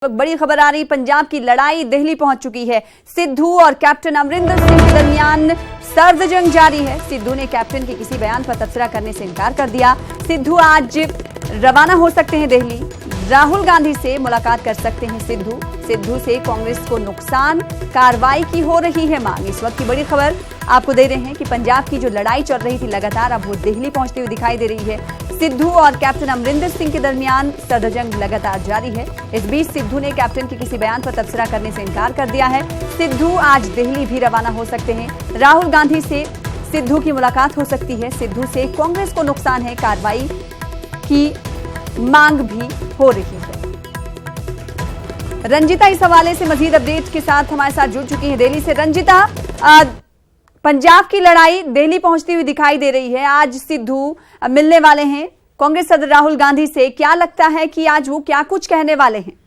बड़ी खबर आ रही, पंजाब की लड़ाई दिल्ली पहुंच चुकी है। सिद्धू और कैप्टन अमरिंदर सिंह के दरमियान सर्द जंग जारी है। सिद्धू ने कैप्टन के किसी बयान पर तबसरा करने से इनकार कर दिया। सिद्धू आज रवाना हो सकते हैं दिल्ली, राहुल गांधी से मुलाकात कर सकते हैं सिद्धू से कांग्रेस को नुकसान, कार्रवाई की हो रही है मांग। इस वक्त की बड़ी खबर आपको दे रहे हैं कि पंजाब की जो लड़ाई चल रही थी लगातार अब वो दिल्ली पहुंचती हुई दिखाई दे रही है। सिद्धू और कैप्टन अमरिंदर सिंह के दरमियान सर्द जंग लगातार जारी है। इस बीच सिद्धू ने कैप्टन के किसी बयान पर तबसरा करने से इनकार कर दिया है। सिद्धू आज दिल्ली भी रवाना हो सकते हैं। राहुल गांधी से सिद्धू की मुलाकात हो सकती है। सिद्धू से कांग्रेस को नुकसान है, कार्रवाई की मांग भी हो रही है। रंजिता इस हवाले से मजीद अपडेट के साथ हमारे साथ जुड़ चुकी है दिल्ली से। रंजिता, पंजाब की लड़ाई दिल्ली पहुंचती हुई दिखाई दे रही है। आज सिद्धू मिलने वाले हैं कांग्रेस सदर राहुल गांधी से। क्या लगता है कि आज वो क्या कुछ कहने वाले हैं?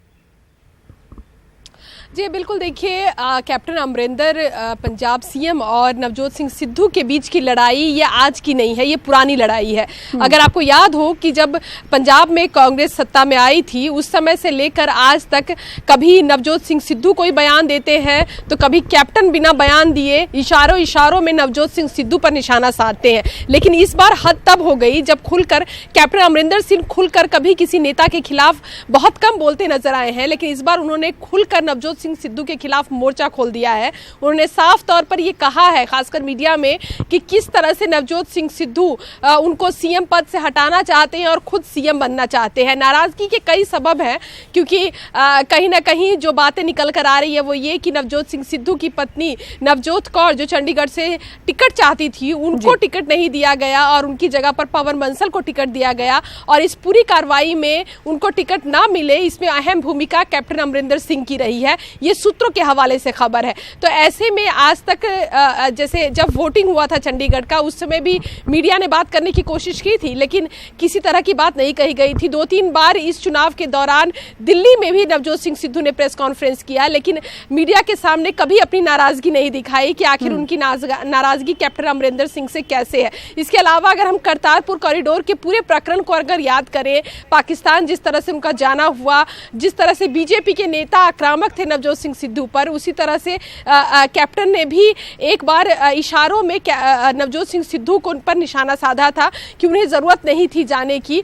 जी बिल्कुल, देखिए कैप्टन अमरिंदर पंजाब सीएम और नवजोत सिंह सिद्धू के बीच की लड़ाई ये आज की नहीं है, ये पुरानी लड़ाई है। अगर आपको याद हो कि जब पंजाब में कांग्रेस सत्ता में आई थी उस समय से लेकर आज तक कभी नवजोत सिंह सिद्धू कोई बयान देते हैं तो कभी कैप्टन बिना बयान दिए इशारों में नवजोत सिंह सिद्धू पर निशाना साधते हैं। लेकिन इस बार हद तब हो गई जब खुलकर कैप्टन अमरिंदर सिंह खुलकर कभी किसी नेता के खिलाफ बहुत कम बोलते नजर आए हैं, लेकिन इस बार उन्होंने खुलकर नवजोत सिंह सिद्धू के खिलाफ मोर्चा खोल दिया है। उन्होंने साफ तौर पर यह कहा है, खासकर मीडिया में, कि किस तरह से नवजोत सिंह सिद्धू उनको सीएम पद से हटाना चाहते हैं और खुद सीएम बनना चाहते हैं। नाराजगी के कई सबब हैं, क्योंकि कहीं ना कहीं जो बातें निकल कर आ रही है वो ये कि नवजोत सिंह सिद्धू की पत्नी नवजोत कौर जो चंडीगढ़ से टिकट चाहती थी उनको टिकट नहीं दिया गया और उनकी जगह पर पवन बंसल को टिकट दिया गया और इस पूरी कार्रवाई में उनको टिकट ना मिले, इसमें अहम भूमिका कैप्टन अमरिंदर सिंह की रही है। ये सूत्रों के हवाले से खबर है। तो ऐसे में आज तक जैसे जब वोटिंग हुआ था चंडीगढ़ का, उस समय भी मीडिया ने बात करने की कोशिश की थी, लेकिन किसी तरह की बात नहीं कही गई थी। 2-3 बार इस चुनाव के दौरान दिल्ली में भी नवजोत सिंह सिद्धू ने प्रेस कॉन्फ्रेंस किया, लेकिन मीडिया के सामने कभी अपनी नाराजगी नहीं दिखाई कि आखिर उनकी नाराजगी कैप्टन अमरिंदर सिंह से कैसे है। इसके अलावा अगर हम करतारपुर कॉरिडोर के पूरे प्रकरण को अगर याद करें, पाकिस्तान जिस तरह से उनका जाना हुआ, जिस तरह से बीजेपी के नेता आक्रामक थे नवजोत सिंह सिद्धू पर, उसी तरह से कैप्टन ने भी एक बार इशारों में नवजोत सिंह सिद्धू को उन पर निशाना साधा था कि उन्हें ज़रूरत नहीं थी जाने की।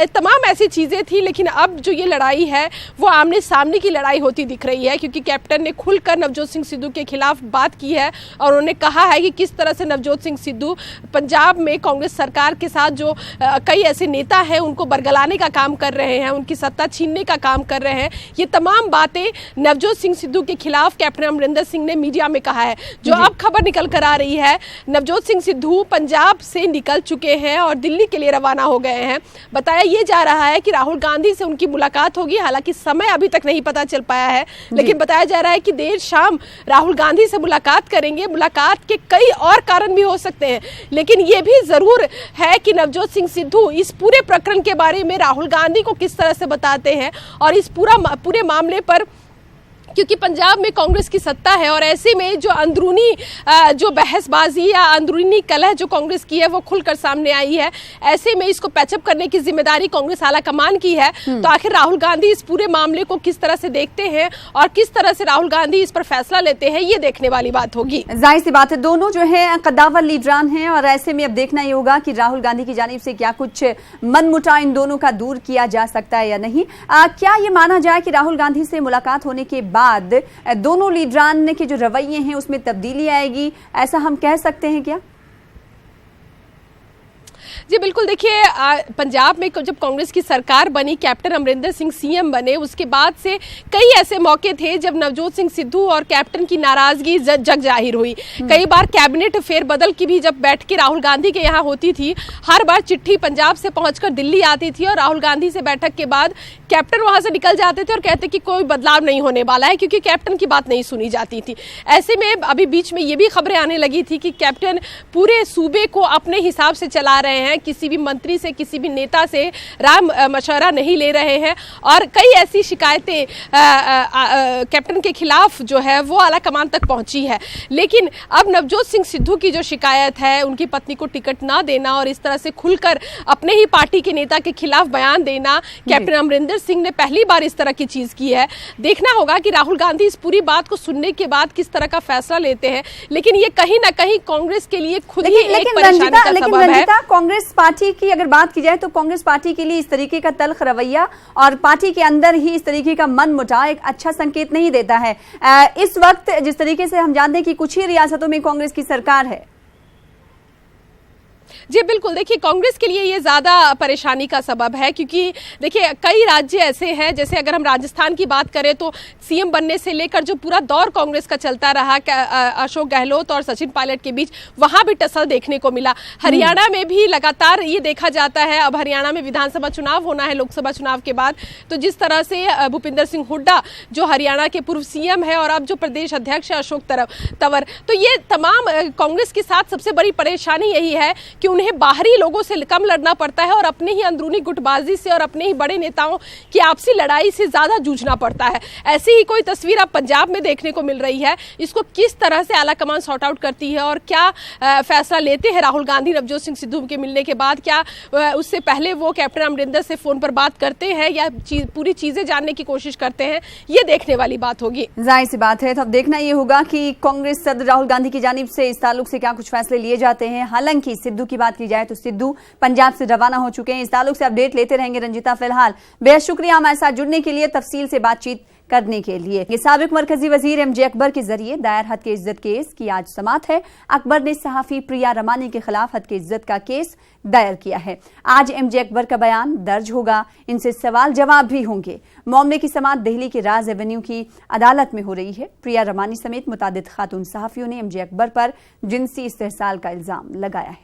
तमाम ऐसी चीज़ें थी, लेकिन अब जो ये लड़ाई है वो आमने सामने की लड़ाई होती दिख रही है, क्योंकि कैप्टन ने खुलकर नवजोत सिंह सिद्धू के खिलाफ बात की है और उन्होंने कहा है कि किस तरह से नवजोत सिंह सिद्धू पंजाब में कांग्रेस सरकार के साथ जो कई ऐसे नेता हैं उनको बरगलाने का काम कर रहे हैं, उनकी सत्ता छीनने का काम कर रहे हैं। ये तमाम बातें नवजोत सिंह सिद्धू के खिलाफ कैप्टन अमरिंदर सिंह ने मीडिया में कहा है। जो अब खबर निकल कर आ रही है, नवजोत सिंह सिद्धू पंजाब से निकल चुके हैं और दिल्ली के लिए रवाना हो गए हैं। बताया ये जा रहा है कि राहुल गांधी से उनकी मुलाकात होगी, हालांकि समय अभी तक नहीं पता चल पाया है, लेकिन बताया जा रहा है कि देर शाम राहुल गांधी से मुलाकात करेंगे। मुलाकात के कई और कारण भी हो सकते हैं, लेकिन ये भी जरूर है कि नवजोत सिंह सिद्धू इस पूरे प्रकरण के बारे में राहुल गांधी को किस तरह से बताते हैं और इस पूरे मामले पर, क्योंकि पंजाब में कांग्रेस की सत्ता है और ऐसे में जो अंदरूनी जो बहसबाजी या अंदरूनी कलह जो कांग्रेस की है वो खुलकर सामने आई है। ऐसे में इसको पैचअप करने की जिम्मेदारी कांग्रेस आला कमान की है। तो आखिर राहुल गांधी इस पूरे मामले को किस तरह से देखते हैं और किस तरह से राहुल गांधी इस पर फैसला लेते हैं, ये देखने वाली बात होगी। जाहिर सी बात है, दोनों जो है कद्दावर लीडरान हैं और ऐसे में अब देखना ही होगा कि राहुल गांधी की जानिब से क्या कुछ मनमुटाव इन दोनों का दूर किया जा सकता है या नहीं। क्या ये माना जाए कि राहुल गांधी से मुलाकात होने के बाद दोनों लीडरान के जो रवैये हैं उसमें तब्दीली आएगी, ऐसा हम कह सकते हैं क्या? जी बिल्कुल, देखिए पंजाब में जब कांग्रेस की सरकार बनी, कैप्टन अमरिंदर सिंह सीएम बने, उसके बाद से कई ऐसे मौके थे जब नवजोत सिंह सिद्धू और कैप्टन की नाराजगी जग जाहिर हुई। कई बार कैबिनेट फेरबदल की भी जब बैठकें राहुल गांधी के यहाँ होती थी, हर बार चिट्ठी पंजाब से पहुंचकर दिल्ली आती थी और राहुल गांधी से बैठक के बाद कैप्टन वहां से निकल जाते थे और कहते कि कोई बदलाव नहीं होने वाला है, क्योंकि कैप्टन की बात नहीं सुनी जाती थी। ऐसे में अभी बीच में ये भी खबरें आने लगी थी कि कैप्टन पूरे सूबे को अपने हिसाब से चला रहे हैं, हैं, किसी भी मंत्री से, किसी भी नेता से राय मशवरा नहीं ले रहे हैं और कई ऐसी शिकायतें कैप्टन के खिलाफ जो है वो आला कमान तक पहुंची है। लेकिन अब नवजोत सिंह सिद्धू की जो शिकायत है, उनकी पत्नी को टिकट ना देना और इस तरह से खुलकर अपने ही पार्टी के नेता के खिलाफ बयान देना, कैप्टन अमरिंदर सिंह ने पहली बार इस तरह की चीज की है। देखना होगा कि राहुल गांधी इस पूरी बात को सुनने के बाद किस तरह का फैसला लेते हैं, लेकिन ये कहीं ना कहीं कांग्रेस के लिए खुद ही एक परेशानी का सबब है। कांग्रेस पार्टी की अगर बात की जाए तो कांग्रेस पार्टी के लिए इस तरीके का तल्ख रवैया और पार्टी के अंदर ही इस तरीके का मन मुटाव एक अच्छा संकेत नहीं देता है। इस वक्त जिस तरीके से हम जानते हैं कि कुछ ही रियासतों में कांग्रेस की सरकार है। जी बिल्कुल, देखिए कांग्रेस के लिए ये ज़्यादा परेशानी का सबब है, क्योंकि देखिए कई राज्य ऐसे हैं, जैसे अगर हम राजस्थान की बात करें तो सीएम बनने से लेकर जो पूरा दौर कांग्रेस का चलता रहा अशोक गहलोत और सचिन पायलट के बीच, वहाँ भी टसल देखने को मिला। हरियाणा में भी लगातार ये देखा जाता है, अब हरियाणा में विधानसभा चुनाव होना है लोकसभा चुनाव के बाद, तो जिस तरह से भूपिंदर सिंह हुड्डा जो हरियाणा के पूर्व सीएम है और अब जो प्रदेश अध्यक्ष है अशोक तंवर, तो ये तमाम कांग्रेस के साथ सबसे बड़ी परेशानी यही है कि उन्हें बाहरी लोगों से कम लड़ना पड़ता है और अपने ही अंदरूनी गुटबाजी से और अपने ही बड़े नेताओं की आपसी लड़ाई से ज्यादा जूझना पड़ता है। ऐसी ही कोई तस्वीर अब पंजाब में देखने को मिल रही है। इसको किस तरह से आला कमान सॉर्ट आउट करती है और क्या फैसला लेते हैं राहुल गांधी नवजोत सिंह सिद्धू के मिलने के बाद, क्या उससे पहले वो कैप्टन अमरिंदर से फोन पर बात करते हैं या पूरी चीजें जानने की कोशिश करते हैं, ये देखने वाली बात होगी। जाहिर सी बात है, तो अब देखना ये होगा कि कांग्रेस सदर राहुल गांधी की जानिब से इस ताल्लुक से क्या कुछ फैसले लिए जाते हैं। हालांकि सिद्धू की बात की जाए तो सिद्धू पंजाब से रवाना हो चुके हैं। इस ताल्लुक से अपडेट लेते रहेंगे रंजिता। फिलहाल बेहद शुक्रिया हमारे साथ जुड़ने के लिए, तफसील से बातचीत करने के लिए। ये साबिक मरकजी वजीर एमजे अकबर के जरिए दायर हद के इज्जत केस की आज समात है। अकबर ने सहाफी प्रिया रमानी के खिलाफ हद के इज्जत का केस दायर किया है। आज एमजे अकबर का बयान दर्ज होगा, इनसे सवाल जवाब भी होंगे। मामले की समात दिल्ली के राज एवेन्यू की अदालत में हो रही है। प्रिया रमानी समेत मुतादिद खातून सहाफियों ने एमजे अकबर पर जिनसी इस्तेहसाल का इल्जाम लगाया है।